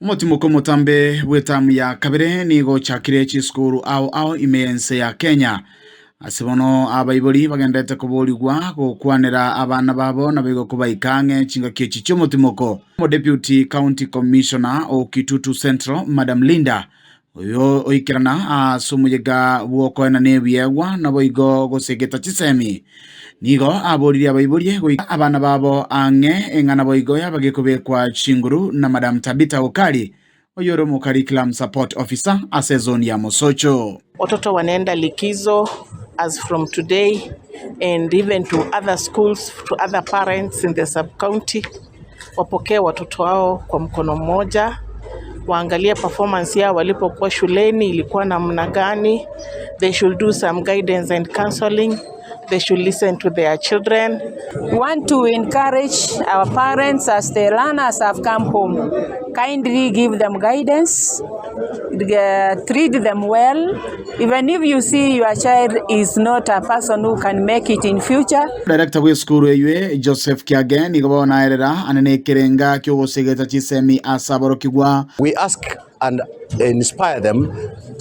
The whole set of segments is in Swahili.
Umutimuko mutambe wetamu ya kabere nigo chakire chiskuru ao imense ya Kenya. Asibono abaibori bagendete kubuligwa gukwanira abana babo nabigo kubaikange chinga kechi cy'umutimuko. Deputy County Commissioner o Kitutu Central Madam Linda oyo oikirana asumuyega buokoena nebiegwa naboigo gosegeta chisemi. Nigo aboriri abaiboriye abana babo ange engana boigoya bagikubekwa chinguru na Madam Tabita Okali oyoro mu curriculum support officer asezoni ya Mosocho. Watoto wanaenda likizo as from today, and even to other schools, to other parents in the sub-county. Wapokee watoto wao kwa mkono mmoja, waangalie performance yao walipokuwa shuleni ilikuwa namna gani. They should do some guidance and counseling. They should listen to their children. We want to encourage our parents as the learners have come home. Kindly give them guidance, treat them well. Even if you see your child is not a person who can make it in future. Director wa school ewe Joseph Kiagen igobona erera anene kerenga kyo gosegeta chisemi asaboro kigwa. We ask and inspire them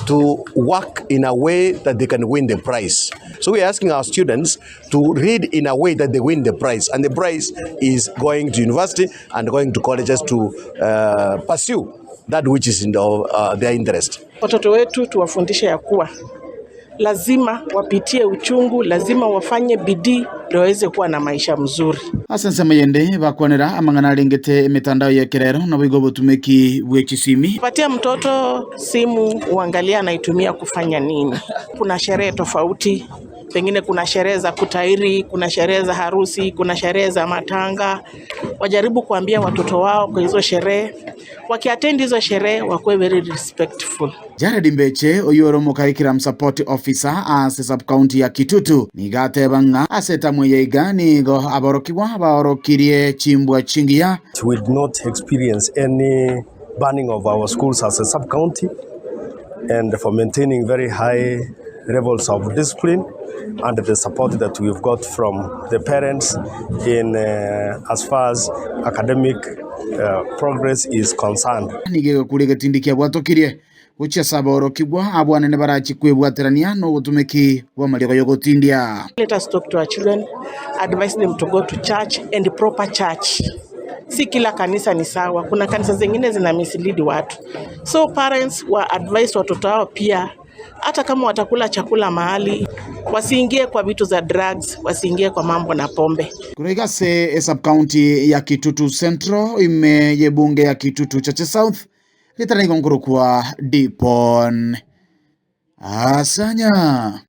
to work in a way that they can win the prize. So we are asking our students to read in a way that they win the prize, and the prize is going to university and going to colleges to pursue that which is in their interest. Watoto wetu tuwafundishe ya kuwa lazima wapitie uchungu, lazima wafanye bidii ndio waweze kuwa na maisha mzuri. Asense mayende bakwanira amangana lengete mitandao ya kirero na bigo butumeki bwechisimi. Patia mtoto simu uangalia anaitumia kufanya nini. Kuna sherehe tofauti, pengine kuna sherehe za kutairi, kuna sherehe za harusi, kuna sherehe za matanga. Wajaribu kuambia watoto wao kwa hizo sherehe. Wakiattend hizo sherehe wakuwe very respectful. Jared Mbeche oyoro mu curriculum support officer as sub county ya Kitutu nigate banga aseta mweyega nigo aborokiwa aborokirie chimbwa chingia. We did not experience any banning of our schools as a sub county, and for maintaining very high levels of discipline and the support that we've got from the parents in as far as academic progress is concerned. Nigego kulega tindikia bwatokirie ucha saboro kibwa abwana ne barachi kwebwaterania no gutumeki wa maligo yogotindia. Let us talk to our children, advise them to go to church and proper church. Si kila kanisa ni sawa, kuna kanisa zingine zina mislead watu. So parents wa advise watoto wao pia, hata kama watakula chakula mahali, wasiingie kwa vitu za drugs, wasiingie kwa mambo na pombe. Kurega se sub county ya Kitutu Central imeye bunge ya Kitutu Chache South litana igongoro kwa Dipon Asanya.